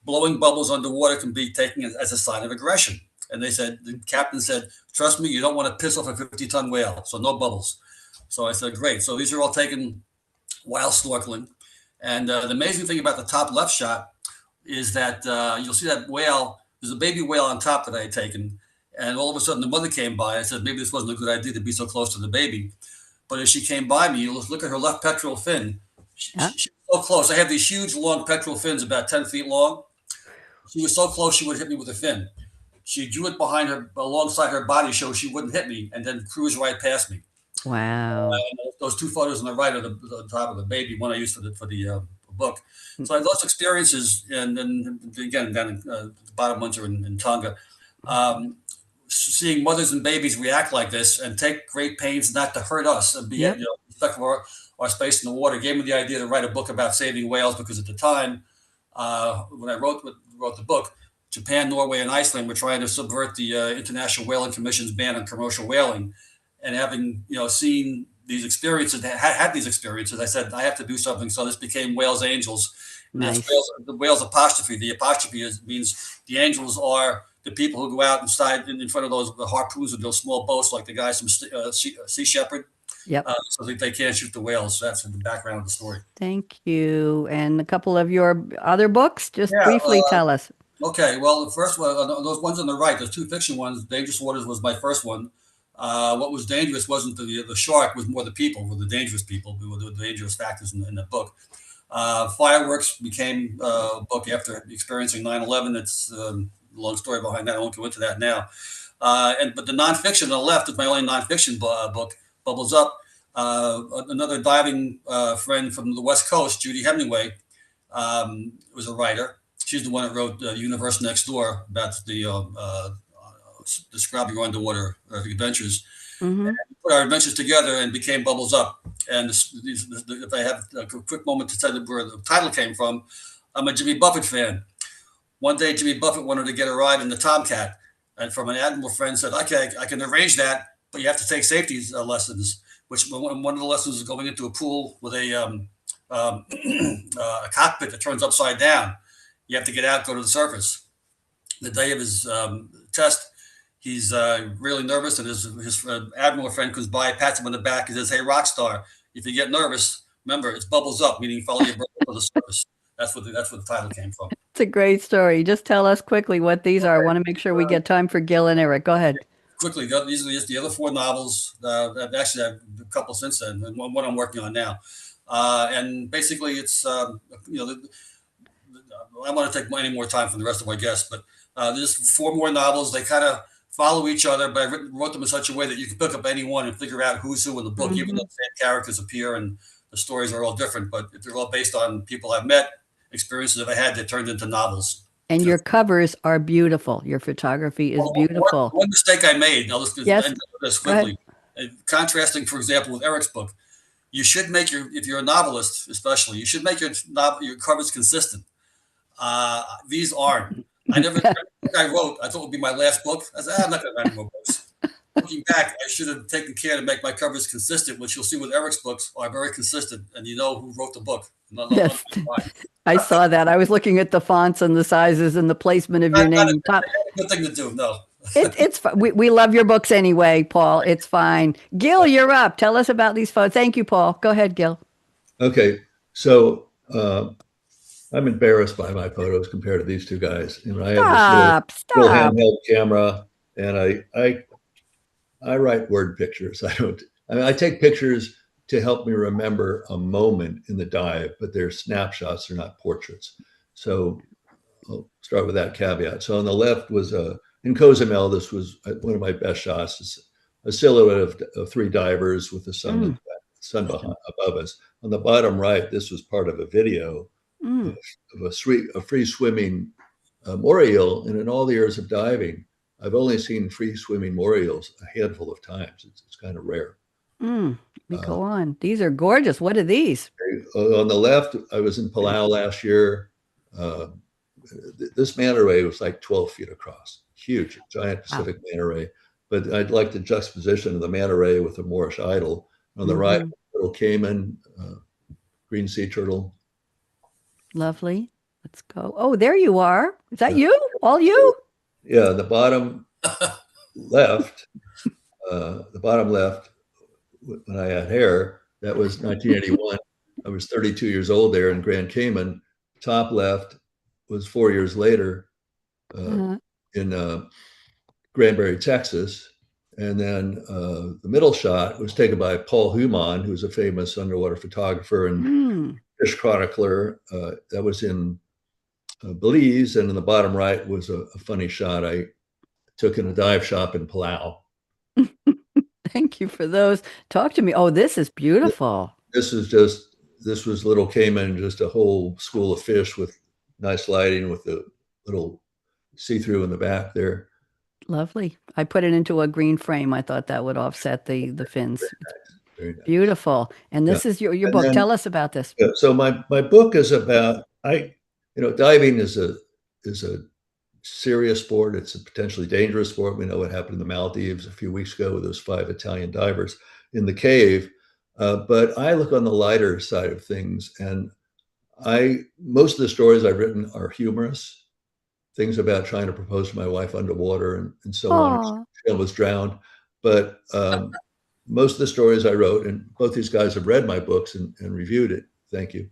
Blowing bubbles underwater can be taken as a sign of aggression. And the captain said, trust me, you don't want to piss off a 50-ton whale, so no bubbles. So I said, great. So these are all taken while snorkeling. And the amazing thing about the top left shot is that you'll see that whale. There's a baby whale on top that I had taken. And all of a sudden, the mother came by. I said, maybe this wasn't a good idea to be so close to the baby. But as she came by me, you look at her left pectoral fin. She was so close. I have these huge, long pectoral fins, about 10 feet long. She was so close, she would hit me with a fin. She drew it behind her, alongside her body, so she wouldn't hit me, and then cruise right past me. Wow. Those 2 photos on the right are the top of the baby, one I used for the book. So I had those experiences, and then again, down in the bottom ones are in Tonga. Seeing mothers and babies react like this and take great pains not to hurt us and be respectful of our space in the water gave me the idea to write a book about saving whales, because at the time when I wrote the book, Japan, Norway, and Iceland were trying to subvert the International Whaling Commission's ban on commercial whaling. And having seen these experiences, had these experiences, I said I have to do something. So this became Whales Angels, And that's Nice. whales, the whales apostrophe. The apostrophe means the angels are the people who go out inside in front of the harpoons of those small boats, like the guys from Sea Shepherd, Yep. so that they can't shoot the whales. That's in the background of the story. Thank you. And a couple of your other books, just Yeah. briefly tell us. Okay. Well, the first one, those ones on the right, those two fiction ones. Dangerous Waters was my first one. What was dangerous wasn't the shark, was more the people, were the dangerous people, who were the dangerous factors in the book. Fireworks became a book after experiencing 9/11. It's a long story behind that. I won't go into that now. But the nonfiction on the left is my only nonfiction book, Bubbles Up. Another diving friend from the West Coast, Judy Hemingway, was a writer. She's the one that wrote The Universe Next Door, about describing our underwater adventures. Mm-hmm. Put our adventures together and became Bubbles Up. And if I have a quick moment to tell you where the title came from, I'm a Jimmy Buffett fan. One day, Jimmy Buffett wanted to get a ride in the Tomcat, and from an admiral friend said, "Okay, I can arrange that, but you have to take safety lessons." Which one of the lessons is going into a pool with a cockpit that turns upside down. You have to get out, go to the surface. The day of his test, he's really nervous, and his admiral friend comes by, pats him on the back, and says, "Hey, rock star, if you get nervous, remember it's bubbles up, meaning follow your breath to the surface." That's what the title came from. It's a great story. Just tell us quickly what these are. I want to make sure we get time for Gil and Eric. Go ahead. Quickly, these are just the other four novels. Actually, I have a couple since then, and one I'm working on now. And basically, it's I want to take any more time from the rest of my guests, but there's four more novels. They kind of follow each other, but I wrote them in such a way that you can pick up any one and figure out who's who in the book, even though the same characters appear and the stories are all different, but they're all based on people I've met, experiences I've had that turned into novels. And your covers are beautiful. Your photography is beautiful. One mistake I made, I'll just Yes. end this quickly. Contrasting, for example, with Eric's book, you should make if you're a novelist, especially, you should make your covers consistent. These aren't. I thought it would be my last book. I said, I'm not going to write more books. Looking back, I should have taken care to make my covers consistent, which you'll see with Eric's books are very consistent, and you know who wrote the book. Yes. I saw that. I was looking at the fonts and the sizes and the placement of your name. Good thing to do. No. It's we love your books anyway, Paul. It's fine. Gil, you're up. Tell us about these photos. Thank you, Paul. Go ahead, Gil. Okay, so I'm embarrassed by my photos compared to these two guys. You know, I have this little handheld camera, and I write word pictures. I take pictures to help me remember a moment in the dive, but they're snapshots, they're not portraits. So I'll start with that caveat. So on the left was in Cozumel, this was one of my best shots. It's a silhouette of three divers with the sun above us. On the bottom right, this was part of a video of a free swimming moray eel. And in all the years of diving, I've only seen free swimming moray eels a handful of times. It's kind of rare. Go on. These are gorgeous. What are these? On the left, I was in Palau last year. This manta ray was like 12 feet across. Huge, giant Pacific manta ray. But I'd like the juxtaposition of the manta ray with the Moorish idol. On the right, little caiman, green sea turtle. Lovely. Let's go. Oh, there you are. Is that you? All you? Yeah, the bottom left, when I had hair, that was 1981. I was 32 years old there in Grand Cayman. Top left was 4 years later in Granbury, Texas. And then the middle shot was taken by Paul Human, who's a famous underwater photographer and fish chronicler. That was in Belize. And in the bottom right was a funny shot I took in a dive shop in Palau. Thank you for those. Talk to me. Oh, this is beautiful. This was Little Cayman, just a whole school of fish with nice lighting with the little see-through in the back there. Lovely. I put it into a green frame. I thought that would offset the fins. Very nice. Beautiful. And this is your book. Tell us about this. Yeah, so my book is about diving is a serious sport. It's a potentially dangerous sport. We know what happened in the Maldives a few weeks ago with those 5 Italian divers in the cave. But I look on the lighter side of things, and Most of the stories I've written are humorous, things about trying to propose to my wife underwater and so on. Oh, She almost drowned. But most of the stories I wrote, and both these guys have read my books and reviewed it. Thank you.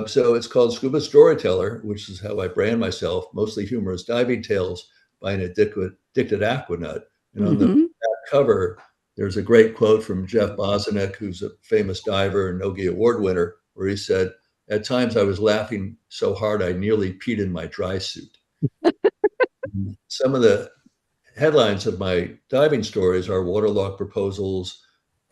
So it's called Scuba Storyteller, which is how I brand myself, mostly humorous diving tales by an addicted aquanaut. And on the mm-hmm. cover, there's a great quote from Jeff Bozanek, who's a famous diver and Nogi Award winner, where he said, "At times I was laughing so hard I nearly peed in my dry suit." Some of the headlines of my diving stories are waterlogged proposals,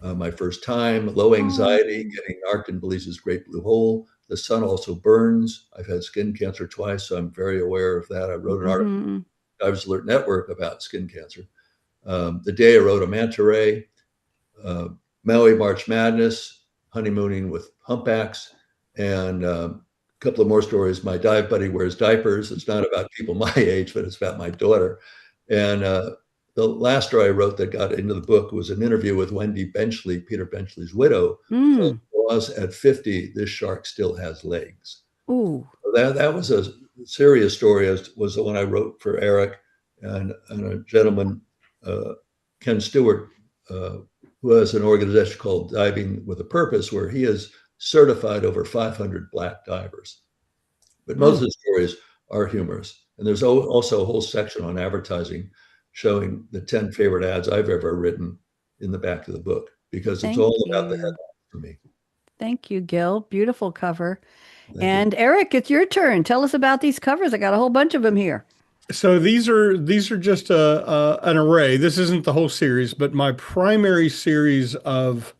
my first time, low anxiety, getting narked in Belize's Great Blue Hole. The sun also burns. I've had skin cancer twice, so I'm very aware of that. I wrote an article, Mm-hmm. Divers Alert Network, about skin cancer. The day I wrote a manta ray, Maui March Madness, honeymooning with humpbacks, and a couple of more stories. My dive buddy wears diapers. It's not about people my age, but it's about my daughter. And the last story I wrote that got into the book was an interview with Wendy Benchley, Peter Benchley's widow. Mm. Was at 50, this shark still has legs. Ooh. So that was a serious story, as was the one I wrote for Eric and a gentleman, Ken Stewart, who has an organization called Diving with a Purpose, where he has certified over 500 Black divers. But most of the stories are humorous. And there's also a whole section on advertising showing the 10 favorite ads I've ever written in the back of the book, because it's Thank all about the you. headline for me. Thank you, Gil. Beautiful cover. Thank you. And Eric, it's your turn. Tell us about these covers. I got a whole bunch of them here. So these are just an array. This isn't the whole series, but my primary series of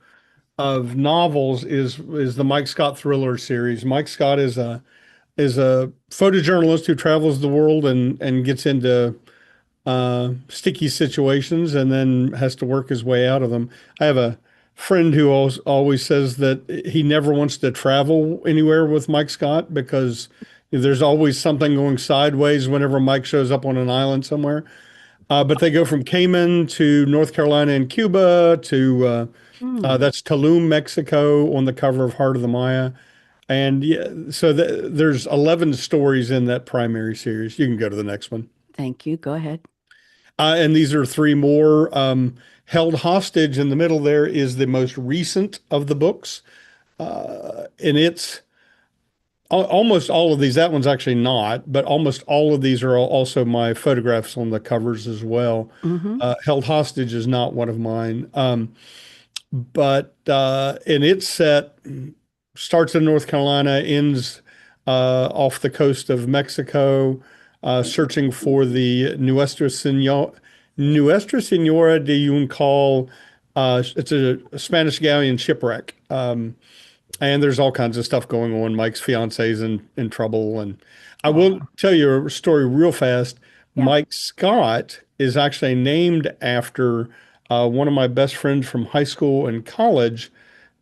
novels is the Mike Scott thriller series. Mike Scott is a photojournalist who travels the world and gets into sticky situations and then has to work his way out of them. I have a friend who always says that he never wants to travel anywhere with Mike Scott because there's always something going sideways whenever Mike shows up on an island somewhere. But they go from Cayman to North Carolina and Cuba to that's Tulum, Mexico, on the cover of Heart of the Maya. And yeah, so there's 11 stories in that primary series. You can go to the next one. Thank you. Go ahead. And these are three more. Held Hostage in the middle there is the most recent of the books. And it's almost all of these. That one's actually not, but almost all of these are also my photographs on the covers as well. Mm-hmm. Held Hostage is not one of mine. But and it's set, starts in North Carolina, ends off the coast of Mexico, searching for the Nuestra Senora de Juncal. It's a Spanish galleon shipwreck. And there's all kinds of stuff going on. Mike's fiance is in trouble. And I will tell you a story real fast. Yeah. Mike Scott is actually named after one of my best friends from high school and college.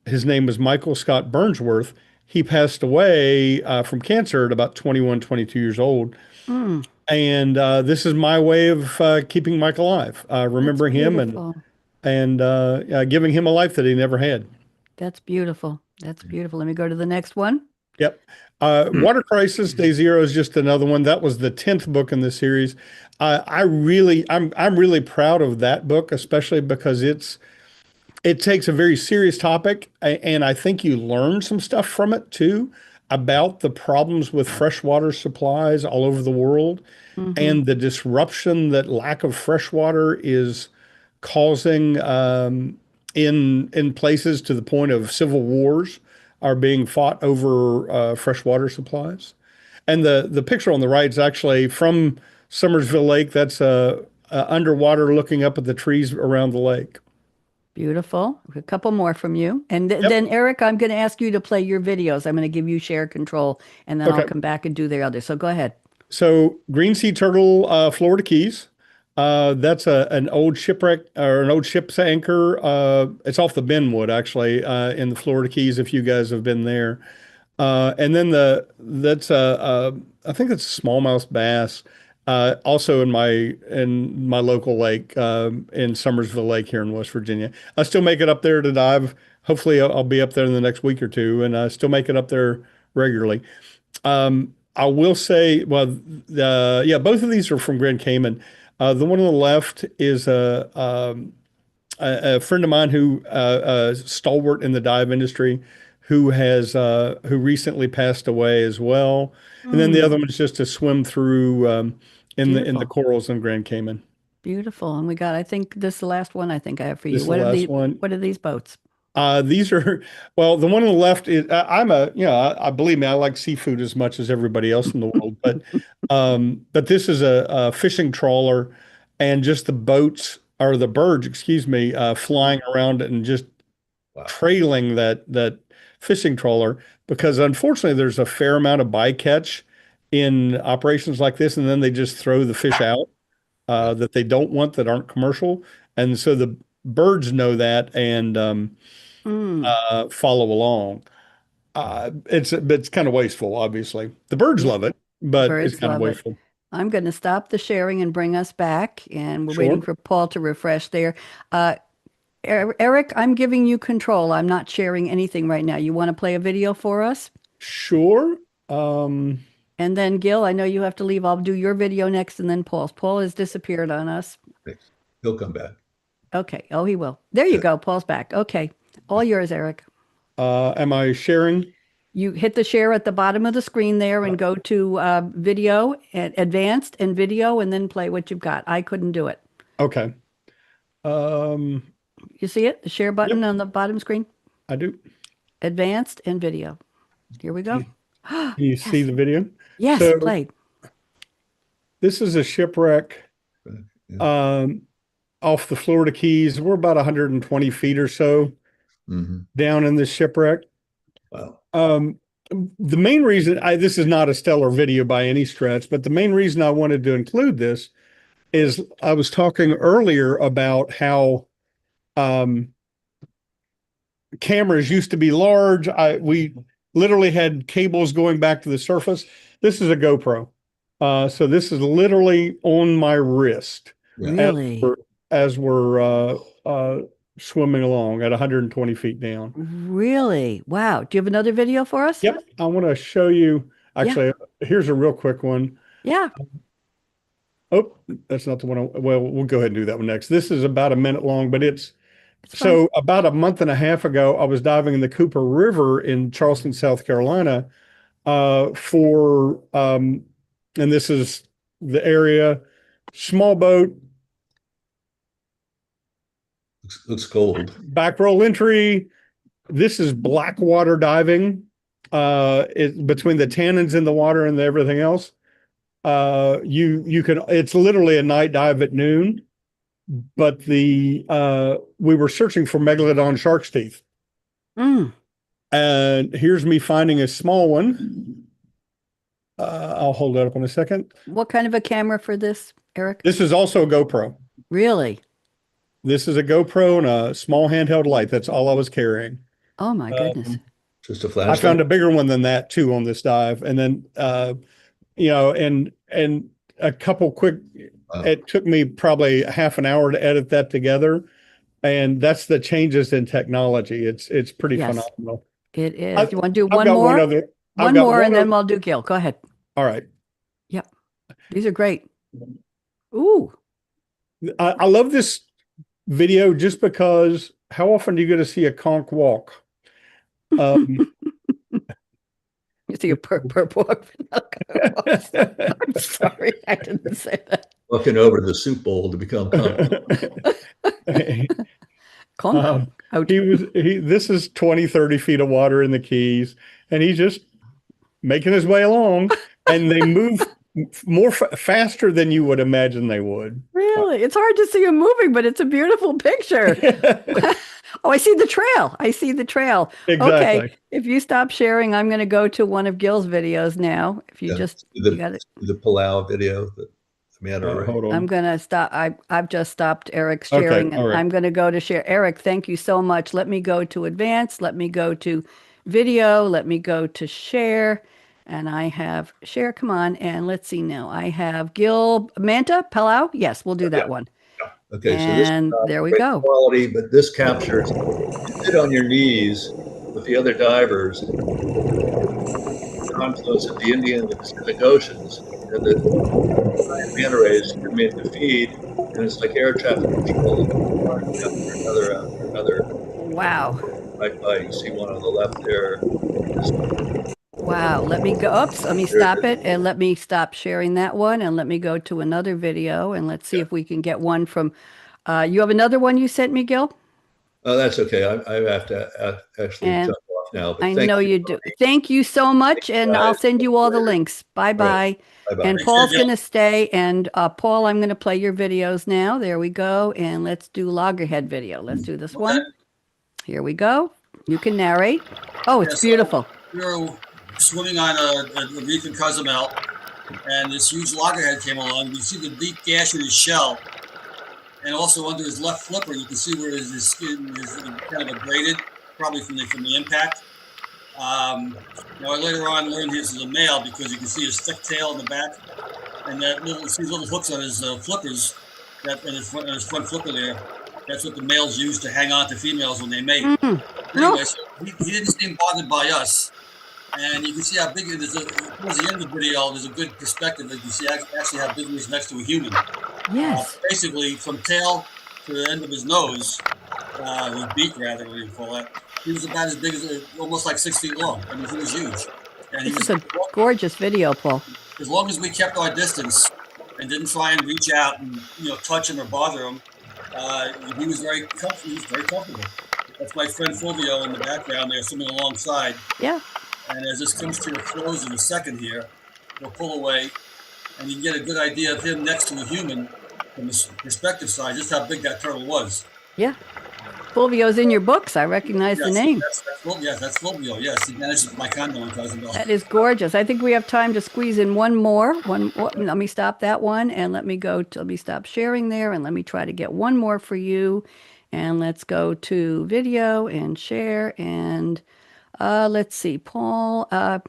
His name was Michael Scott Burnsworth. He passed away from cancer at about 21, 22 years old. Mm, And this is my way of keeping Mike alive, remembering him beautiful. and giving him a life that he never had. That's beautiful. That's beautiful. Let me go to the next one. Yep. Water Crisis Day Zero is just another one. That was the 10th book in the series. I'm really proud of that book, especially because it takes a very serious topic, and I think you learn some stuff from it too about the problems with freshwater supplies all over the world Mm-hmm. and the disruption that lack of fresh water is causing in places, to the point of civil wars are being fought over freshwater supplies. And the picture on the right is actually from Summersville Lake. That's underwater looking up at the trees around the lake. Beautiful. A couple more from you. And Yep. then, Eric, I'm going to ask you to play your videos. I'm going to give you share control, and then I'll Okay. come back and do the other. So go ahead. So Green Sea Turtle, Florida Keys. That's an old shipwreck or an old ship's anchor. It's off the Benwood, actually, in the Florida Keys, if you guys have been there. And then I think it's smallmouth bass, also in my local lake, in Summersville Lake here in West Virginia. I still make it up there to dive. Hopefully I'll be up there in the next week or two, and I still make it up there regularly. I will say, well, yeah, both of these are from Grand Cayman. The one on the left is a friend of mine who stalwart in the dive industry who recently passed away as well. And then the other one is just to swim through in the Beautiful. corals in Grand Cayman. Beautiful. And we got, I think this is the last one I think I have for This you. is the last one. What are these boats? These are, well, the one on the left is, I believe me, I like seafood as much as everybody else in the world, but this is a fishing trawler and just the boats or the birds, excuse me, flying around it and just Wow. trailing that fishing trawler because unfortunately there's a fair amount of bycatch in operations like this, and then they just throw the fish out that they don't want that aren't commercial, and so the birds know that and follow along. It's kind of wasteful, obviously. The birds love it, but it's Birds kind of love it. wasteful. I'm going to stop the sharing and bring us back. And we're Sure. waiting for Paul to refresh there. Eric, I'm giving you control. I'm not sharing anything right now. You want to play a video for us? Sure. And then Gil, I know you have to leave. I'll do your video next and then Paul's. Paul has disappeared on us. Thanks. He'll come back. Okay. Oh, he will. There you go. Paul's back. Okay. All yours, Eric. Am I sharing? You hit the share at the bottom of the screen there and go to video, advanced and video, and then play what you've got. I couldn't do it. Okay. You see it? The share button on the bottom screen? I do. Advanced and video. Here we go. Can you see the video? Yes, So- played. This is a shipwreck off the Florida Keys. We're about 120 feet or so down in this shipwreck. Wow. The main reason this is not a stellar video by any stretch, but the main reason I wanted to include this is I was talking earlier about how cameras used to be large. We literally had cables going back to the surface. This is a GoPro. So this is literally on my wrist. Really? As we're swimming along at 120 feet down. Really? Wow. Do you have another video for us? Yep. I want to show you. Actually, here's a real quick one. Yeah. Oh, that's not the one. Well, we'll go ahead and do that one next. This is about a minute long, but it's fine. so about a month and a half ago, I was diving in the Cooper River in Charleston, South Carolina, and this is the area, small boat, Looks cold. back roll entry. This is black water diving, between the tannins in the water and everything else. You can, it's literally a night dive at noon, but we were searching for megalodon shark's teeth. And here's me finding a small one. I'll hold that up in a second. What kind of a camera for this, Eric? This is also a GoPro. Really? This is a GoPro and a small handheld light. That's all I was carrying. Oh my goodness. Just a I flashlight. found a bigger one than that too on this dive. And then, and a couple quick, it took me probably half an hour to edit that together. And that's the changes in technology. It's pretty phenomenal. It is. You want to do I've one got more? I've One got more and then other- we'll do Gil. Go ahead. All right. Yep. These are great. Ooh. I love this video just because how often do you get to see a conch walk? You see a purple. I'm sorry. I didn't say that. Walking over to the soup bowl to become Conch. This is 20, 30 feet of water in the Keys, and he's just making his way along, and they move faster than you would imagine they would. Really? It's hard to see him moving, but it's a beautiful picture. Oh, I see the trail. I see the trail. Exactly. Okay. If you stop sharing, I'm going to go to one of Gil's videos now. If you you got it. the Palau video that Amanda Hold on. I'm going to stop. I've just stopped Eric's sharing. Okay, all right. I'm going to go to share. Eric, thank you so much. Let me go to advanced. Let me go to video. Let me go to share. And I have share. Come on. And let's see now. I have Gil Manta Palau. Yes, we'll do that one. Okay, so And this is there we great go. quality, but this captures you sit on your knees with the other divers confluence of the Indian and the Pacific Oceans, and the manta rays come in to feed, and it's like air traffic control. Another Wow. right by. You see one on the left there. Wow. Let me go. Oops. Let me stop it and let me stop sharing that one and let me go to another video and let's see if we can get one from. You have another one you sent me, Gil? Oh, that's okay. I have to actually And jump off now. But I thank know you do. Thank you so much, and I'll send you all the links. Bye bye. Bye-bye. And Thank Paul's you, going to stay. And Paul, I'm going to play your videos now. There we go. And let's do loggerhead video. Let's do this Okay. one. Here we go. You can narrate. Oh, it's So beautiful. we were swimming on a reef in Cozumel, and this huge loggerhead came along. You see the deep gash in his shell, and also under his left flipper, you can see where his skin is kind of abraded, probably from the impact. Now I later on learned this is a male because you can see his thick tail in the back, and that little hooks on his flippers, that and his front flipper there. That's what the males use to hang on to females when they mate. Anyway, so he didn't seem bothered by us. And you can see how big it is. Towards the end of the video, there's a good perspective that you see actually how big he is next to a human. Yes. Basically, from tail to the end of his nose, his beak rather, what do you call that? He was about as big as, almost like 6 feet long. I mean, he was huge. And This is a gorgeous video, Paul. as long as we kept our distance and didn't try and reach out and touch him or bother him, he was very comfortable. That's my friend Fulvio in the background there, swimming alongside. Yeah. And as this comes to a close in a second here, we'll pull away, and you can get a good idea of him next to a human from the perspective side, just how big that turtle was. Yeah. Fulvio's in your books. I recognize the name. That's Fulvio. Yes, he manages my condo in Cozumel. That is gorgeous. I think we have time to squeeze in one more. Let me stop that one and let me stop sharing there and let me try to get one more for you. And let's go to video and share and let's see, Paul. Let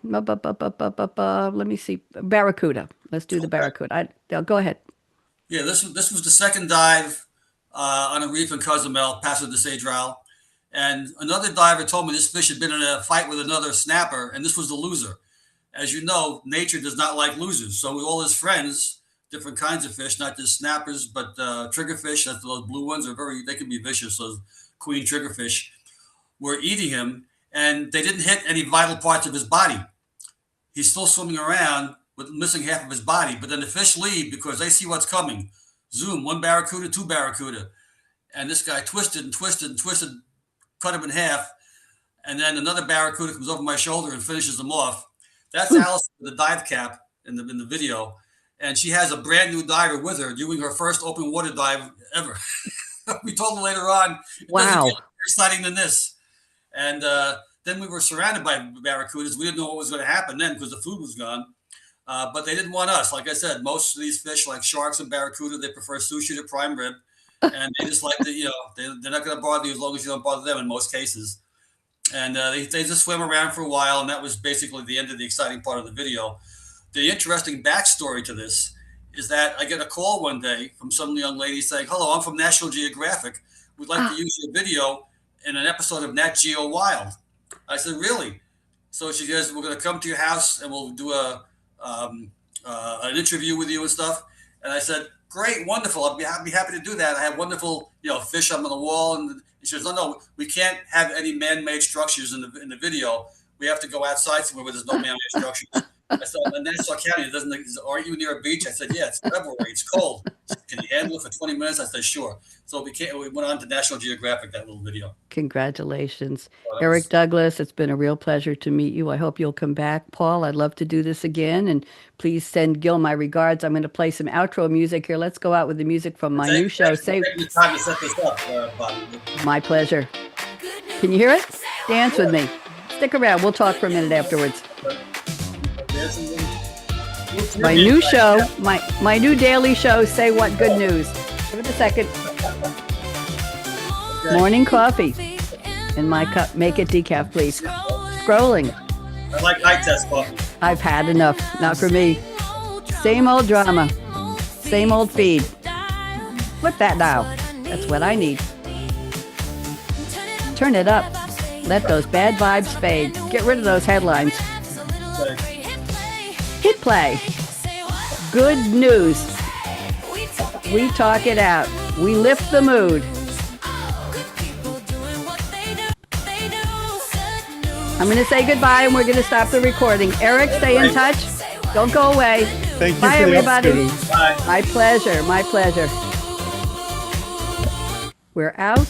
me see, Barracuda. Let's do the Barracuda. Go ahead. Yeah, this was the second dive on a reef in Cozumel, Paso de Cedral. And another diver told me this fish had been in a fight with another snapper, and this was the loser. As you know, nature does not like losers. So with all his friends, different kinds of fish, not just snappers, but triggerfish, that's those blue ones, they can be vicious, those queen triggerfish, were eating him, and they didn't hit any vital parts of his body. He's still swimming around with missing half of his body, but then the fish leave because they see what's coming. Zoom, one barracuda, two barracuda. And this guy twisted and twisted and twisted, cut him in half. And then another barracuda comes over my shoulder and finishes him off. That's Alice with the dive cap in the video. And she has a brand new diver with her doing her first open water dive ever. We told her later on, it doesn't get more exciting than this. And then we were surrounded by barracudas. We didn't know what was going to happen then because the food was gone. But they didn't want us. Like I said, most of these fish, like sharks and barracuda, they prefer sushi to prime rib. And they just like they're not going to bother you as long as you don't bother them in most cases. And they just swam around for a while. And that was basically the end of the exciting part of the video. The interesting backstory to this is that I get a call one day from some young lady saying, "Hello, I'm from National Geographic. We'd like to use your video in an episode of Nat Geo Wild." I said, "Really?" So she goes, "We're going to come to your house and we'll do an interview with you and stuff." And I said, "Great, wonderful. I'd be happy to do that. I have wonderful, fish up on the wall." And she says, "No, we can't have any man-made structures in the video. We have to go outside somewhere where there's no man-made structures." I said, "In Nassau County, aren't you near a beach?" I said, "Yeah, it's February. It's cold. Can you handle it for 20 minutes?" I said, "Sure." So we went on to National Geographic, that little video. Congratulations. Eric Douglas, it's been a real pleasure to meet you. I hope you'll come back. Paul, I'd love to do this again. And please send Gil my regards. I'm going to play some outro music here. Let's go out with the music from my new show. Take the time to set this up, Bobby. My pleasure. Can you hear it? Dance with me. Stick around. We'll talk for a minute afterwards. My new show, my new daily show, Say What Good News. Give it a second. Morning coffee in my cup. Make it decaf, please. Scrolling. I like high test coffee. I've had enough. Not for me. Same old drama. Same old feed. Flip that now. That's what I need. Turn it up. Let those bad vibes fade. Get rid of those headlines. Okay. Hit play. Good news. We talk it out. We lift the mood. I'm going to say goodbye and we're going to stop the recording. Eric, stay in touch. Don't go away. Thank you Bye, for the everybody. opportunity. Bye. My pleasure. My pleasure. We're out.